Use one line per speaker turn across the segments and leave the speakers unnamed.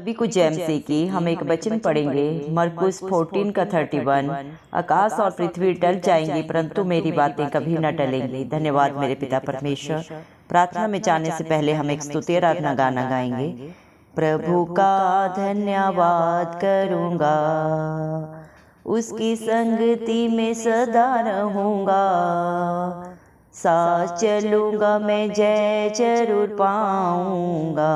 सभी को जय मसीह की। हम एक वचन पढ़ेंगे मरकुस 14 का 31। आकाश और पृथ्वी टल जाएंगी परंतु मेरी बातें कभी न टलेंगी। धन्यवाद मेरे पिता परमेश्वर। प्रार्थना में जाने से पहले हम एक स्तुति आराधना गाना गाएंगे। प्रभु का धन्यवाद करूंगा, उसकी संगति में सदा रहूंगा। साथ चलूंगा मैं जय जरूर पाऊंगा।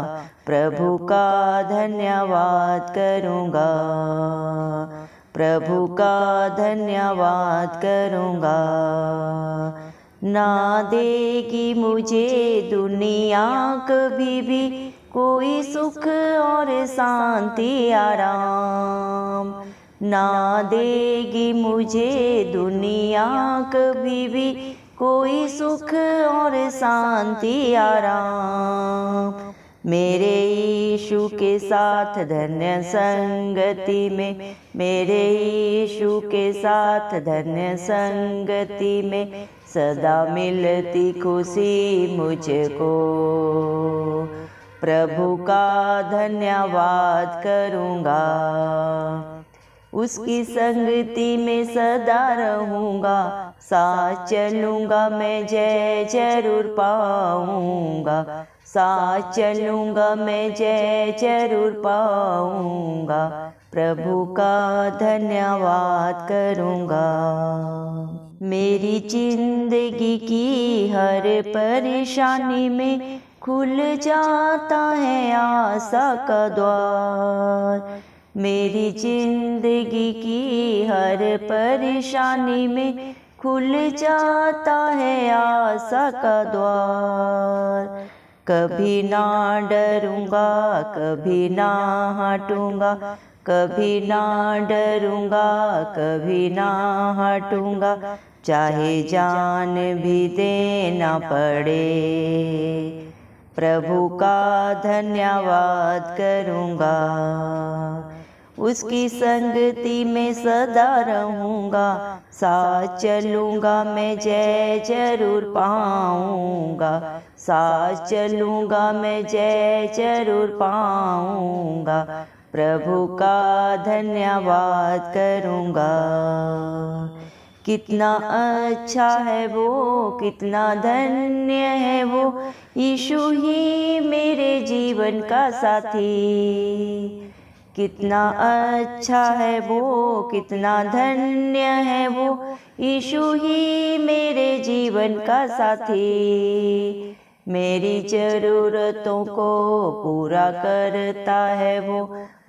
प्रभु का धन्यवाद करूंगा, प्रभु का धन्यवाद करूंगा। ना देगी मुझे दुनिया कभी भी कोई सुख और शांति आराम। ना देगी मुझे दुनिया कभी भी कोई सुख और शांति आराम। मेरे यीशु के साथ धन्य संगति में, मेरे यीशु के साथ धन्य संगति में सदा मिलती खुशी मुझको। प्रभु का धन्यवाद करूंगा, उसकी संगति में सदा रहूंगा। साथ चलूंगा मैं जय जरूर पाऊंगा। साथ चलूंगा मैं जय जरूर पाऊंगा। प्रभु का धन्यवाद करूंगा। मेरी जिंदगी की हर परेशानी में खुल जाता है आशा का द्वार। मेरी जिंदगी की हर परेशानी में खुल जाता है आशा का द्वार। कभी ना डरूंगा, कभी ना हटूंगा, कभी ना डरूंगा, कभी ना हटूंगा। चाहे जान भी देना पड़े, प्रभु का धन्यवाद करूंगा। उसकी संगति में सदा रहूंगा। साथ चलूंगा मैं जय जरूर पाऊंगा। साथ चलूंगा मैं जय जरूर पाऊंगा। प्रभु का धन्यवाद करूंगा। कितना अच्छा है वो, कितना धन्य है वो, यीशु ही मेरे जीवन का साथी। कितना अच्छा है वो, कितना धन्य है वो, यीशु ही मेरे जीवन का साथी। मेरी ज़रूरतों को पूरा करता है वो,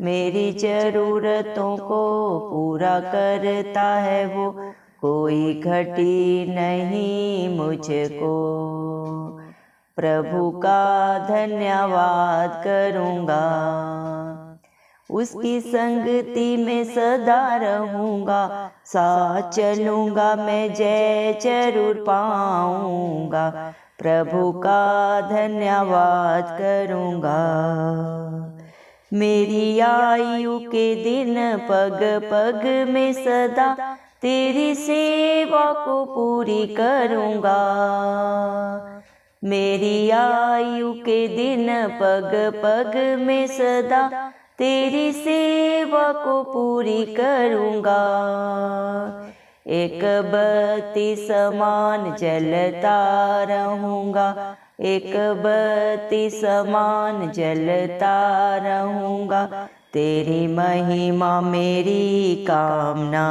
मेरी ज़रूरतों को पूरा करता है वो। कोई घटी नहीं मुझको। प्रभु का धन्यवाद करूंगा, उसकी संगति में सदा रहूंगा। साथ चलूंगा मैं जय जरूर पाऊंगा। प्रभु का धन्यवाद करूंगा। मेरी आयु के दिन पग पग में सदा तेरी सेवा को पूरी करूंगा। मेरी आयु के दिन पग पग में सदा तेरी सेवा को पूरी करूंगा। एक बत्ती समान जलता रहूंगा, एक बत्ती समान जलता रहूंगा। तेरी महिमा मेरी कामना,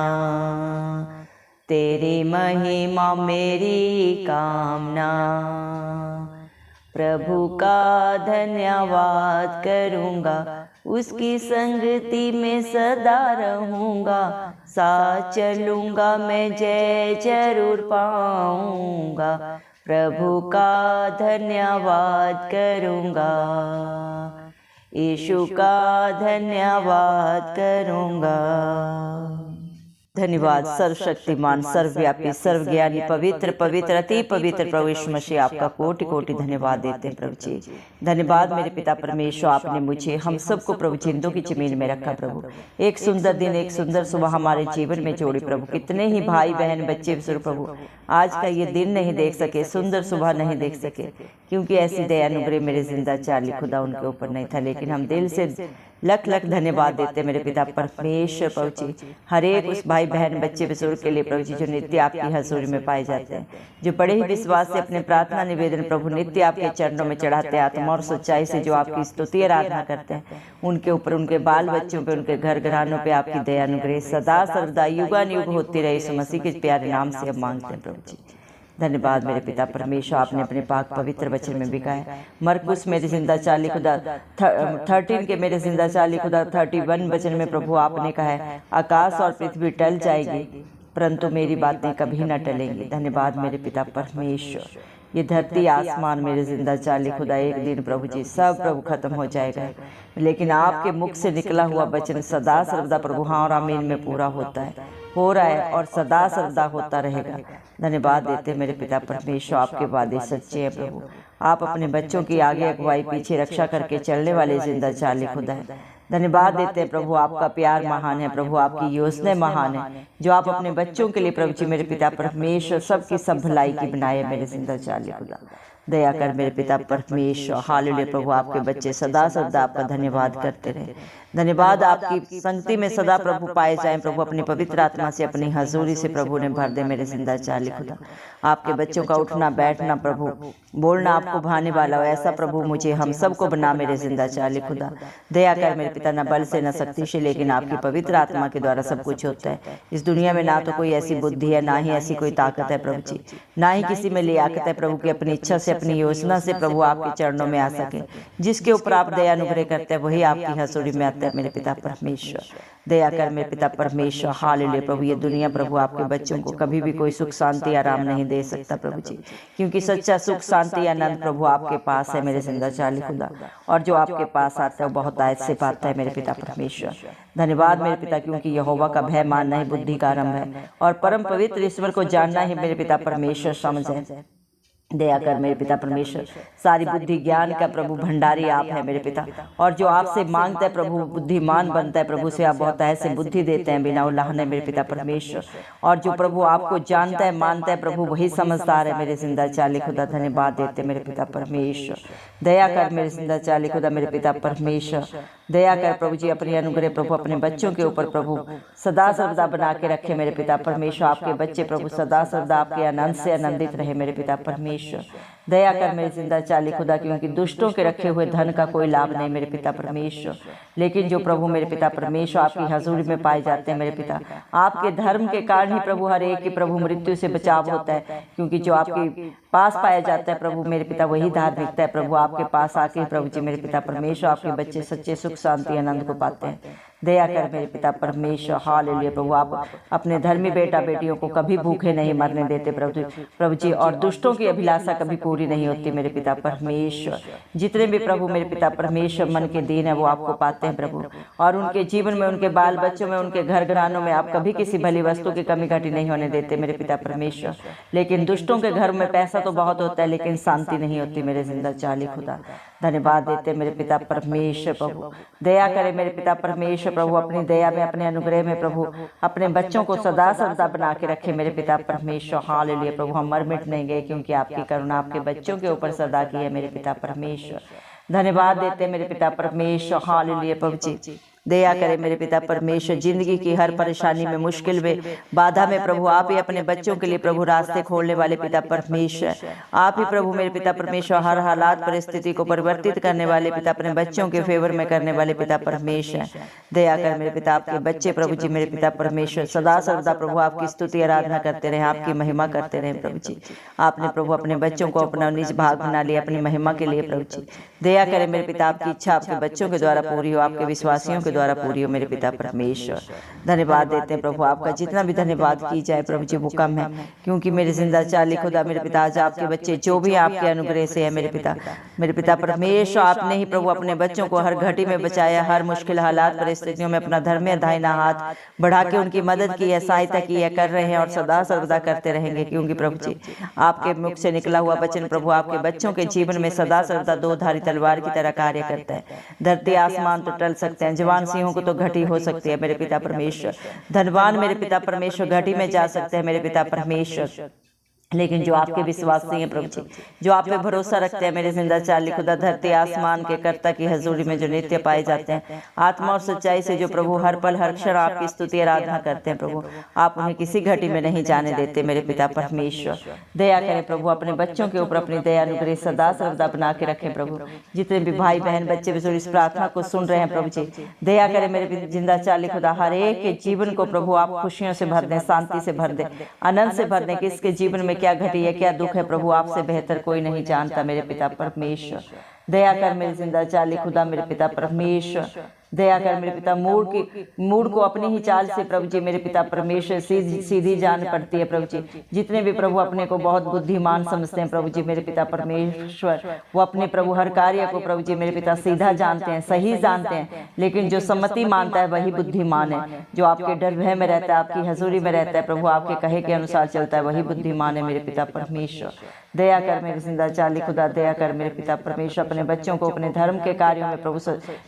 तेरी महिमा मेरी कामना। प्रभु का धन्यवाद करूंगा, उसकी संगति में सदा रहूंगा। साथ चलूंगा मैं जय जरूर पाऊंगा। प्रभु का धन्यवाद करूंगा, यीशु का धन्यवाद करूंगा। धन्यवाद सर्वशक्तिमान, सर्वव्यापी, सर्वज्ञानी, पवित्र पवित्र अति पवित्र प्रभु यीशु मसीह, आपका कोटि कोटि धन्यवाद देते हैं प्रभु जी। धन्यवाद मेरे पिता परमेश्वर, आपने मुझे हम सबको प्रभु जिंदों की जमीन में रखा प्रभु। एक सुंदर दिन, एक सुंदर सुबह हमारे जीवन में जोड़ी प्रभु। कितने ही भाई बहन बच्चे प्रभु आज का ये दिन नहीं देख सके, सुंदर सुबह नहीं देख सके, क्योंकि ऐसी दया अनुग्रह मेरे जिंदा चाली खुदा उनके ऊपर नहीं था। लेकिन हम दिल से लख लख धन्यवाद देते मेरे पिता परमेश्वर प्रभु जी। हर एक उस भाई बहन बच्चे बुजुर्ग के लिए प्रभु जी जो नित्य आपकी हजूरी में पाए जाते हैं, जो बड़े ही विश्वास से अपने प्रार्थना निवेदन प्रभु नित्य आपके चरणों में चढ़ाते, आत्मा और सच्चाई से जो आपकी स्तुति आराधना करते हैं, उनके ऊपर, उनके बाल बच्चों पे, उनके घर घरानों पे आपकी दया अनुग्रह सदा सर्वदा युगानुयुग होती रहे। यीशु मसीह के प्यारे नाम से हम मांगते हैं प्रभु जी। धन्यवाद मेरे पिता परमेश्वर, आपने अपने पाक पवित्र वचन में बिकाया। मरकुस मेरे जिंदा चाली खुदा 13 के मेरे जिंदा चाली खुदा 31 वचन में प्रभु आपने कहा है, आकाश और पृथ्वी टल जाएगी परंतु मेरी बातें कभी न टलेंगी। धन्यवाद मेरे पिता परमेश्वर। ये धरती आसमान मेरे जिंदा चाली खुदा एक दिन प्रभु जी सब प्रभु खत्म हो जाएगा, लेकिन आपके मुख से निकला हुआ वचन सदा सर्वदा प्रभु हाँ और आमीन में पूरा होता है, हो रहा है और सदा सर्वदा होता रहेगा। धन्यवाद देते मेरे पिता परमेश्वर, आपके वादे सच्चे हैं प्रभु। आप अपने बच्चों की आगे अगुवाई पीछे रक्षा करके चलने वाले जिंदा चाली खुदा है। धन्यवाद देते हैं प्रभु, आपका प्यार महान है प्रभु, आपकी योजनाएं महान है जो आप अपने बच्चों के लिए प्रभु जी मेरे पिता परमेश्वर सबकी सब भलाई की बनाए मेरे जिंदा चाली खुदा। दया कर मेरे पिता परमेश्वर। हालेलुया प्रभु, आपके बच्चे सदा सदा आपका धन्यवाद करते रहे। धन्यवाद आपकी संगति में सदा प्रभु पाए जाएं प्रभु, अपनी पवित्र आत्मा से अपनी हजूरी से प्रभु ने भर दे मेरे जिंदा चाली खुदा। आपके बच्चों का उठना बैठना प्रभु, बोलना आपको भाने वाला हो ऐसा प्रभु मुझे हम सबको बना मेरे जिंदा चाली खुदा। दया कर मेरे पिता, न बल से न शक्ति से लेकिन आपकी पवित्र आत्मा के द्वारा सब कुछ होता है। इस दुनिया में ना तो कोई ऐसी बुद्धि है, ना ही ऐसी कोई ताकत है प्रभु जी, ना ही किसी में लियाकत है प्रभु की अपनी इच्छा से अपनी योजना से प्रभु आपके चरणों में आ सके। जिसके ऊपर आप दया अनुग्रह करते हैं वही आपकी हजूरी में आता है मेरे पिता परमेश्वर। दया कर मेरे पिता परमेश्वर। हालेलुया प्रभु, ये दुनिया प्रभु आपके बच्चों को कभी भी कोई सुख शांति आराम नहीं दे सकता प्रभु जी, क्योंकि सच्चा सुख शांति आनंद प्रभु आपके पास है मेरे जिंदा चाली खुदा, और जो आपके पास आता है वो बहुत आयत से पाता है मेरे पिता परमेश्वर। धन्यवाद मेरे पिता, क्योंकि यहोवा का भय मानना ही बुद्धि का आरंभ है और परम पवित्र ईश्वर को जानना ही मेरे पिता परमेश्वर समझ है। दया कर मेरे पिता परमेश्वर, सारी बुद्धि ज्ञान का प्रभु भंडारी आप है मेरे पिता, और जो आपसे मांगता है प्रभु बुद्धिमान बनता है प्रभु से आप बहुत ऐसे बुद्धि देते हैं बिना उल्लाहने मेरे पिता परमेश्वर, और जो प्रभु आपको जानता है मानता है प्रभु वही समझदार है मेरे जिंदा चाली खुदा। धन्यवाद देते मेरे पिता परमेश्वर। दया कर मेरे जिंदा चाली खुदा मेरे पिता परमेश्वर। दया कर प्रभु जी, अपनी अनुग्रह प्रभु अपने बच्चों के ऊपर प्रभु सदा सर्वदा बना के रखे मेरे पिता परमेश्वर। आपके बच्चे प्रभु सदा सर्वदा आपके आनंद से आनंदित रहे मेरे पिता परमेश्वर। दया कर मेरे जिंदा चाली खुदा, क्योंकि दुष्टों के रखे हुए धन का कोई लाभ नहीं मेरे पिता परमेश्वर, लेकिन जो प्रभु मेरे पिता परमेश्वर आपकी हजूरी में पाए जाते हैं मेरे पिता, आपके धर्म के कारण ही प्रभु हर एक की प्रभु मृत्यु से बचाव होता है, क्योंकि जो आपके पास पाया जाता है प्रभु मेरे पिता वही धार्मिकता है प्रभु। आपके पास आके प्रभु जी मेरे पिता परमेश्वर आपके बच्चे सच्चे सुख शांति आनंद को पाते हैं। दया कर मेरे पिता परमेश्वर। हालेलुया प्रभु, आप अपने धर्मी बेटा बेटियों को कभी भूखे नहीं मरने देते प्रभु जी, और दुष्टों की अभिलाषा कभी पूरी नहीं होती मेरे पिता परमेश्वर। जितने भी प्रभु मेरे पिता परमेश्वर मन के दीन है वो आपको पाते हैं प्रभु, और उनके जीवन में, उनके बाल बच्चों में, उनके घर घरानों में आप कभी किसी भली वस्तु की कमी घटी नहीं होने देते मेरे पिता परमेश्वर। लेकिन दुष्टों के घर में पैसा तो बहुत होता है लेकिन शांति नहीं होती मेरे जिंदा चाली खुदा। धन्यवाद देते मेरे पिता परमेश्वर प्रभु। दया करे मेरे पिता परमेश्वर प्रभु, अपनी दया में अपने अनुग्रह में प्रभु अपने बच्चों को सदा सर्वदा बना के रखे मेरे पिता परमेश्वर। हालेलुया प्रभु, हम मर मिट नहीं गए क्योंकि आपकी करुणा आपके बच्चों के ऊपर सदा की है मेरे पिता परमेश्वर। धन्यवाद देते मेरे पिता परमेश्वर। हालेलुया प्रभु जी। दया करे मेरे पिता परमेश्वर, जिंदगी की हर परेशानी में, मुश्किल में, बाधा में प्रभु आप ही अपने बच्चों के लिए प्रभु रास्ते खोलने वाले पिता परमेश्वर। आप ही प्रभु मेरे पिता परमेश्वर हर हालात परिस्थिति को परिवर्तित करने वाले पिता, अपने बच्चों के फेवर में करने वाले पिता परमेश्वर। दया कर मेरे पिता, आपके बच्चे प्रभु जी मेरे पिता परमेश्वर सदा सर्वदा प्रभु आपकी स्तुति आराधना करते रहे, आपकी महिमा करते रहे प्रभु जी। आपने प्रभु अपने बच्चों को अपना निज भाग बना लिया अपनी महिमा के लिए प्रभु जी। दया करे मेरे पिता, आपकी इच्छा आपके बच्चों के द्वारा पूरी हो, आपके विश्वासियों के द्वारा पूरी हो मेरे पिता परमेश्वर। धन्यवाद देते हैं प्रभु, आपका जितना भी धन्यवाद की जाए प्रभु जी वो कम है, क्योंकि मेरे जिंदा चाली खुदा मेरे पिता आज आपके बच्चे जो भी आपके अनुग्रह से है मेरे पिता परमेश्वर, आपने ही प्रभु अपने बच्चों को हर घड़ी में बचाया, हर मुश्किल हालात परिस्थितियों में अपना धर्म दाहिना हाथ बढ़ा के उनकी मदद की है, सहायता की है, कर रहे हैं और सदा सर्वदा करते रहेंगे, क्योंकि प्रभु जी आपके मुख से निकला हुआ वचन प्रभु आपके बच्चों के जीवन में सदा सर्वदा दो धारी तलवार की तरह कार्य करता है। धरती आसमान तो टल सकते हैं, जवान सिंहों को तो घटी हो सकती है मेरे पिता परमेश्वर, धनवान मेरे पिता परमेश्वर घटी में जा सकते हैं मेरे पिता परमेश्वर, लेकिन जो आपके विश्वासी हैं प्रभु जी, जो आप पे भरोसा रखते हैं मेरे जिंदा चाली खुदा, धरती आसमान के कर्ता की हजूरी में जो नित्य पाए जाते हैं, आत्मा और सच्चाई से जो प्रभु हर पल हर क्षण आपकी स्तुति आराधना करते हैं प्रभु, आप उन्हें किसी घटी में नहीं जाने देते मेरे पिता परमेश्वर। दया करें प्रभु, अपने बच्चों के ऊपर अपनी दया अनुग्रह सदा सर्वदा बना के रखें प्रभु। जितने भी भाई बहन बच्चे भी इस प्रार्थना को सुन रहे हैं प्रभु जी, दया करें मेरे जिंदा चाली खुदा, हर एक के जीवन को प्रभु आप खुशियों से भर दें, शांति से भर दें, आनंद से भर दें। किसके जीवन में क्या घटी है, क्या दुख है प्रभु, आपसे बेहतर कोई नहीं जानता मेरे पिता परमेश्वर। दया कर मेरे जिंदा चाली खुदा, मेरे पिता परमेश्वर। दया कर मेरे पिता, मूड को अपनी ही चाल से प्रभु जी मेरे पिता परमेश्वर सीधी जान पड़ती है प्रभु जी। जितने भी प्रभु अपने को बहुत बुद्धिमान समझते हैं प्रभु जी मेरे पिता परमेश्वर, वो अपने प्रभु हर कार्य को प्रभु जी मेरे पिता सीधा जानते हैं, सही जानते हैं। लेकिन जो सम्मति मानता है वही बुद्धिमान है, जो आपके डर भय में रहता है, आपकी हजूरी में रहता है प्रभु, आपके कहे के अनुसार चलता है, वही बुद्धिमान है मेरे पिता परमेश्वर। दया कर मेरे जिंदा चाली खुदा, दया कर मेरे पिता परमेश्वर। अपने बच्चों को अपने धर्म के कार्यों में प्रभु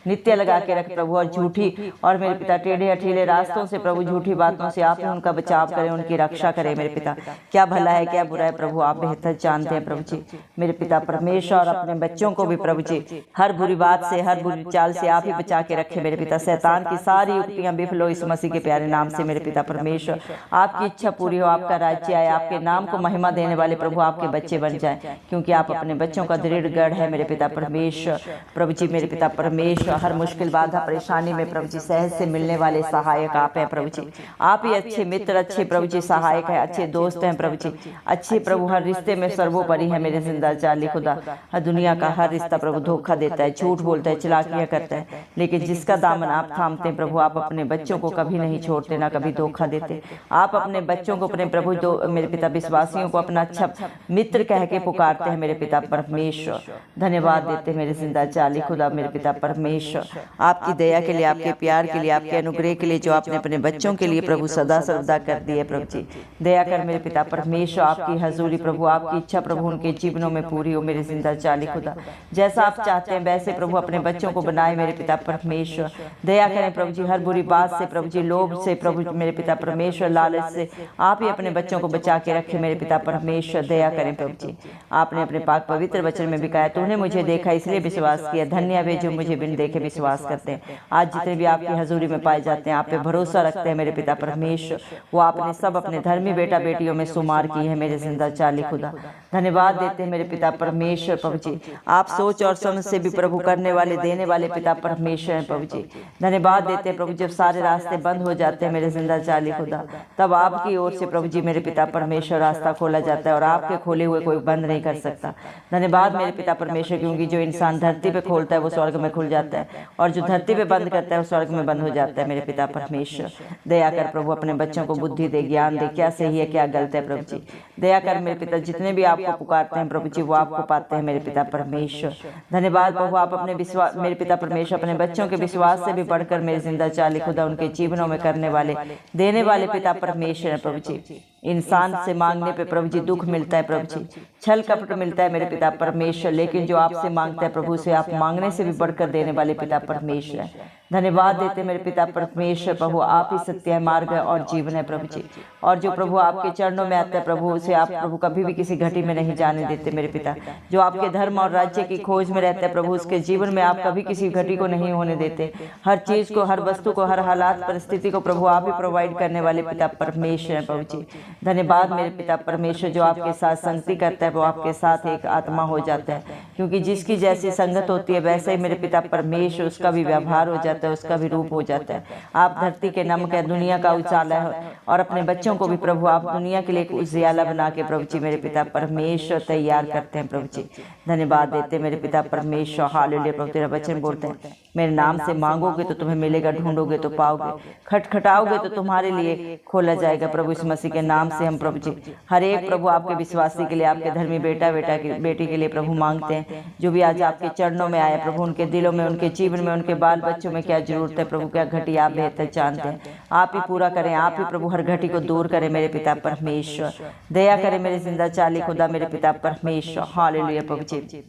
नित्य लगा के रख प्रभु, और झूठी और मेरे पिता टेढ़े अठीले रास्तों से प्रभु, झूठी बातों से आप उनका बचाव करें, उनकी रक्षा करें मेरे पिता। क्या भला है क्या बुरा है प्रभु, आप बेहतर जानते हैं प्रभु जी मेरे पिता परमेश्वर। और अपने बच्चों को भी प्रभु जी हर बुरी बात से, हर बुरी चाल से आप ही बचा के रखे मेरे पिता। शैतान की सारी युक्तियां विफल हो इस मसीह के प्यारे नाम से मेरे पिता परमेश्वर। आपकी इच्छा पूरी हो, आपका राज्य आए, आपके नाम को महिमा देने वाले प्रभु आपके बच्चे बन जाए, क्योंकि आप अपने बच्चों का दृढ़ गढ़ है मेरे पिता परमेश्वर। प्रभु जी मेरे पिता परमेश्वर, हर मुश्किल बाधा परेशानी में प्रभु जी सहज से मिलने वाले सहायक आप हैं प्रभु जी। आप ही अच्छे मित्र, अच्छे प्रभु जी सहायक है, अच्छे दोस्त हैं प्रभु जी, अच्छे प्रभु हर रिश्ते में सर्वोपरि है मेरे जिंदा चाली खुदा। हर दुनिया का हर रिश्ता प्रभु धोखा देता है, झूठ बोलता है, चलाकियां करता है, लेकिन जिसका दामन आप थामते हैं प्रभु, आप अपने बच्चों को कभी नहीं छोड़ते, ना कभी धोखा देते। आप अपने बच्चों को अपने प्रभु मेरे पिता विश्वासियों को अपना अच्छा मित्र कह के पुकारते हैं मेरे पिता परमेश्वर। धन्यवाद देते मेरे जिंदा चाली खुदा मेरे पिता परमेश्वर, आपकी दया के लिए, आपके प्यार के लिए, आपके अनुग्रह के लिए, जो आपने अपने बच्चों के लिए प्रभु सदा सर्वदा कर दिए प्रभु जी। दया कर मेरे पिता परमेश्वर, आपकी हजूरी प्रभु, आपकी इच्छा प्रभु उनके जीवनों में पूरी हो मेरे जिंदा चाली खुदा। जैसा आप चाहते हैं वैसे प्रभु अपने बच्चों को बनाए मेरे पिता परमेश्वर। दया करें प्रभु जी हर बुरी बात से प्रभु जी, लोभ से प्रभु मेरे पिता परमेश्वर, लालच से आप ही अपने बच्चों को बचा के रखे मेरे पिता परमेश्वर। दया करें प्रभु जी, आपने अपने पाक पवित्र वचन में भी कहा, तूने मुझे देखा इसलिए विश्वास किया, धन्य वे जो मुझे बिन देखे विश्वास करते हैं। आज जितने भी आपकी हजूरी में पाए जाते हैं, आप पे भरोसा रखते हैं मेरे पिता परमेश्वर, वो आपने सब अपने धर्मी बेटा बेटियों में शुमार की है मेरे जिंदा चाली खुदा। धन्यवाद देते हैं मेरे पिता परमेश्वर प्रभु जी, आप सोच और समझ से भी प्रभु करने वाले देने वाले पिता परमेश्वर हैं प्रभु जी। धन्यवाद देते हैं प्रभु, जब सारे रास्ते बंद हो जाते हैं मेरे जिंदा चाली खुदा, तब आपकी ओर से प्रभु जी मेरे पिता परमेश्वर रास्ता खोला जाता है, और आपके खोले हुए कोई बंद नहीं कर सकता। धन्यवाद मेरे पिता परमेश्वर, क्योंकि जो इंसान धरती पे खोलता है वो स्वर्ग में खुल जाता है, और जो धरती पे बंद करता है वो स्वर्ग में बंद हो जाता है मेरे पिता परमेश्वर। दया कर प्रभु अपने बच्चों को बुद्धि दे, ज्ञान दे, क्या सही है क्या गलत है प्रभु जी। दया कर मेरे पिता, जितने भी आपको पुकारते हैं प्रभु जी वो आपको पाते हैं मेरे पिता परमेश्वर। धन्यवाद प्रभु, आप अपने विश्वास मेरे पिता परमेश्वर अपने बच्चों के विश्वास से भी बढ़कर मेरे जिंदा चाली खुदा उनके जीवनों में करने वाले देने वाले पिता परमेश्वर है प्रभु जी। इंसान से मांगने पे प्रभु जी दुख मिलता है प्रभु जी, छल कपट मिलता है मेरे पिता परमेश्वर, लेकिन जो आपसे मांगता है प्रभु से आप मांगने से भी बढ़कर देने वाले पिता परमेश्वर है। धन्यवाद देते मेरे पिता परमेश्वर प्रभु, आप ही सत्य है, मार्ग है और जीवन है प्रभु जी। और जो प्रभु आपके चरणों में आता है प्रभु, उसे आप प्रभु कभी भी किसी घटी में नहीं जाने देते मेरे पिता। जो आपके धर्म और राज्य की खोज में रहता है प्रभु, उसके जीवन में आप कभी किसी घटी को नहीं होने देते। हर चीज को, हर वस्तु को, हर हालात परिस्थिति को प्रभु आप ही प्रोवाइड करने वाले पिता परमेश्वर है प्रभु जी। धन्यवाद मेरे पिता परमेश्वर, जो आपके साथ संगति करता है वो आपके साथ एक आत्मा हो जाता है, क्योंकि जिसकी जैसी संगत होती है वैसे ही मेरे पिता परमेश्वर उसका भी व्यवहार हो जाता है, उसका भी रूप हो जाता है। आप धरती के नमक है, दुनिया का उजाला है, और अपने बच्चों को भी प्रभु आप दुनिया के लिए एक उजियाला बना के प्रभु जी मेरे पिता परमेश्वर तैयार करते हैं प्रभु जी। धन्यवाद देते मेरे पिता परमेश्वर। हालेलुया प्रभु, तेरा वचन बोलते हैं मेरे नाम से मांगोगे तो तुम्हें मिलेगा, ढूंढोगे तो पाओगे, खटखटाओगे तो तुम्हारे लिए खोला जाएगा प्रभु। इस मसीह के नाम से हम प्रभु जी हर एक प्रभु आपके विश्वासी के लिए, आपके धर्मी बेटा बेटी के लिए प्रभु मांगते हैं, जो भी आज आपके चरणों में आए प्रभु, उनके दिलों में, उनके जीवन में, उनके बाल बच्चों में क्या जरूरत है प्रभु, क्या घटी आप बेहतर जानते हैं। आप ही पूरा करें, आप ही प्रभु हर घटी को दूर करें मेरे पिता परमेश्वर। दया करें मेरे जिंदा चाली खुदा मेरे पिता परमेश्वर। हालेलुया प्रभु जी।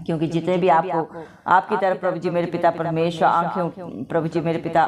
क्योंकि जितने भी आपको आपकी तरफ प्रभु जी मेरे पिता परमेश्वर आंखें प्रभु जी मेरे पिता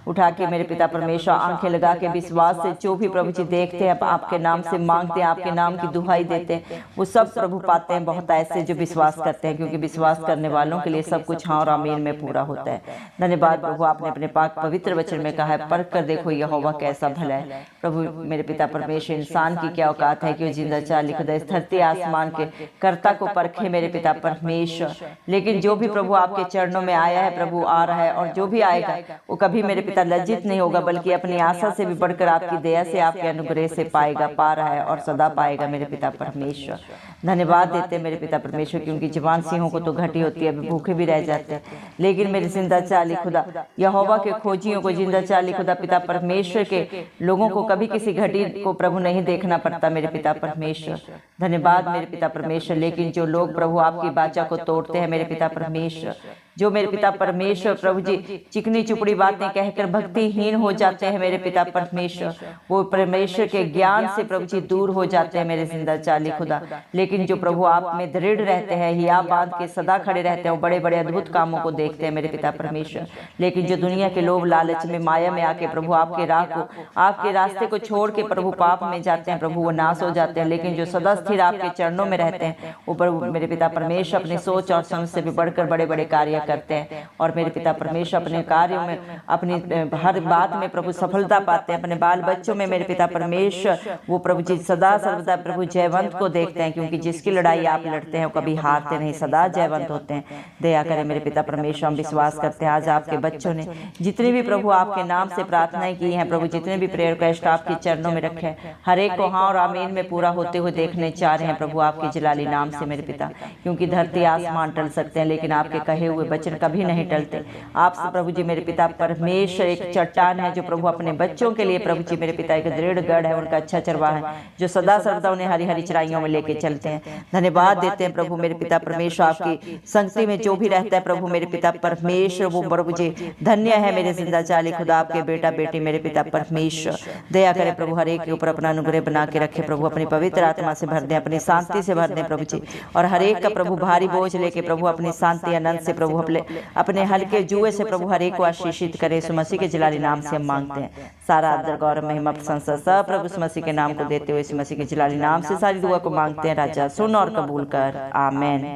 उठा के मेरे पिता परमेश्वर आंखें लगा के विश्वास से जो भी प्रभु जी देखते हैं, आपके नाम से मांगते हैं, आपके नाम की दुहाई देते हैं, वो सब प्रभु पाते हैं। बहुत ऐसे जो विश्वास करते हैं, क्योंकि विश्वास करने वालों के लिए सब कुछ हाँ और आमीन में पूरा होता है। धन्यवाद प्रभु, आपने अपने पाक पवित्र वचन में कहा है, परख कर देखो यहोवा कैसा भला है। प्रभु मेरे पिता परमेश्वर, इंसान की क्या औकात है कि वो जिंदा चाली खुदा इस धरती आसमान के कर्ता को परखे मेरे पिता परमेश्वर। लेकिन जो भी प्रभु आपके चरणों में आया है, प्रभु आ रहा है, और जो भी आएगा वो कभी मेरे पिता लज्जित नहीं होगा, बल्कि अपनी आशा से भी बढ़कर आपकी दया से, आपके अनुग्रह से पाएगा, पा रहा है और सदा पाएगा मेरे पिता परमेश्वर। धन्यवाद देते हैं मेरे पिता परमेश्वर, क्योंकि जवान सिंहों को तो घटी होती है, अभी भूखे भी रह जाते हैं, लेकिन मेरे जिंदा चाली खुदा यहोवा के खोजियों को, जिंदा चाली खुदा पिता परमेश्वर के लोगों को कभी किसी घटी को प्रभु नहीं देखना पड़ता मेरे पिता परमेश्वर। धन्यवाद मेरे पिता परमेश्वर। लेकिन जो लोग प्रभु आपकी वाचा को तोड़ते हैं मेरे पिता परमेश्वर, जो मेरे पिता परमेश्वर प्रभु जी चिकनी चुपड़ी बातें कहकर भक्तिहीन हो जाते हैं मेरे पिता परमेश्वर, वो परमेश्वर के ज्ञान से प्रभु जी दूर हो जाते हैं मेरे जिंदा चाली खुदा। लेकिन जो प्रभु आप में दृढ़ रहते हैं, हिया बांध के सदा खड़े रहते हैं, वो बड़े बड़े अद्भुत कामों को देखते हैं मेरे पिता परमेश्वर। लेकिन जो दुनिया के लोभ लालच में माया में आके प्रभु आपके राह को, आपके रास्ते को छोड़ के प्रभु पाप में जाते हैं, प्रभु वो नाश हो जाते हैं। लेकिन जो सदा स्थिर आपके चरणों में रहते हैं, वो प्रभु मेरे पिता परमेश्वर अपनी सोच और समझ से भी बढ़कर बड़े बड़े कार्य करते हैं, और मेरे पिता परमेश्वर अपने कार्यों में, अपनी हर बात में प्रभु सफलता पाते हैं। अपने बाल बच्चों में मेरे पिता परमेश्वर वो प्रभु जी सदा सर्वदा प्रभु जयवंत को देखते हैं, क्योंकि जिसकी लड़ाई आप लड़ते हैं वो कभी हारते नहीं, सदा जयवंत होते हैं। दया करें मेरे पिता परमेश्वर, हम विश्वास करते हैं आज आपके बच्चों ने जितने भी प्रभु आपके नाम से प्रार्थनाएं की हैं, प्रभु जितने भी प्रेयर रिक्वेस्ट आपके चरणों में रखे हैं, हर एक को हाँ और आमीन में पूरा होते हुए देखने चाह रहे हैं प्रभु आपके जलाली नाम से मेरे पिता। क्योंकि धरती आसमान टल सकते हैं, लेकिन आपके कहे हुए वचन कभी नहीं टलते। आपसे प्रभु जी मेरे पिता परमेश्वर एक चट्टान है, जो प्रभु अपने बच्चों के लिए प्रभु जी मेरे पिता एक दृढ़ गढ़ है, उनका अच्छा चरवाहा है, जो सदा सर्वदा उन्हें हरी हरी चराइयों में लेके चलते हैं। धन्यवाद देते हैं प्रभु मेरे पिता परमेश्वर, आपकी संगति में जो भी रहता है प्रभु मेरे पिता परमेश्वर, वो प्रभु जी धन्य है मेरे जिंदा चाली खुदा। आपके बेटा बेटी मेरे पिता परमेश्वर दया करे प्रभु, हर एक के ऊपर अपना अनुग्रह बना के रखे प्रभु, अपनी पवित्र आत्मा से भर दे, अपनी शांति से भर दे प्रभु जी, और हर एक का प्रभु भारी बोझ लेके प्रभु अपनी शांति आनंद से प्रभु अपने हल्के जुए से प्रभु हर एक को आशीषित करे। यीशु मसीह के जलाली नाम से हम मांगते हैं। सारा आदर गौरव महिमा प्रशंसा सब प्रभु यीशु मसीह के नाम को देते हुए, यीशु मसीह के जलाली नाम से सारी दुआ को मांगते हैं। राजा सुन और कबूल कर, आमीन।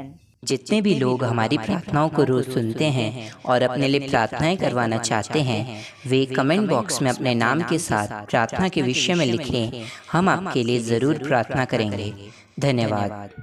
जितने भी लोग हमारी प्रार्थनाओं को रोज सुनते हैं और अपने लिए प्रार्थनाएं करवाना चाहते हैं, वे कमेंट बॉक्स में अपने नाम के साथ प्रार्थना के विषय में लिखें। हम आपके लिए ज़रूर प्रार्थना करेंगे। धन्यवाद।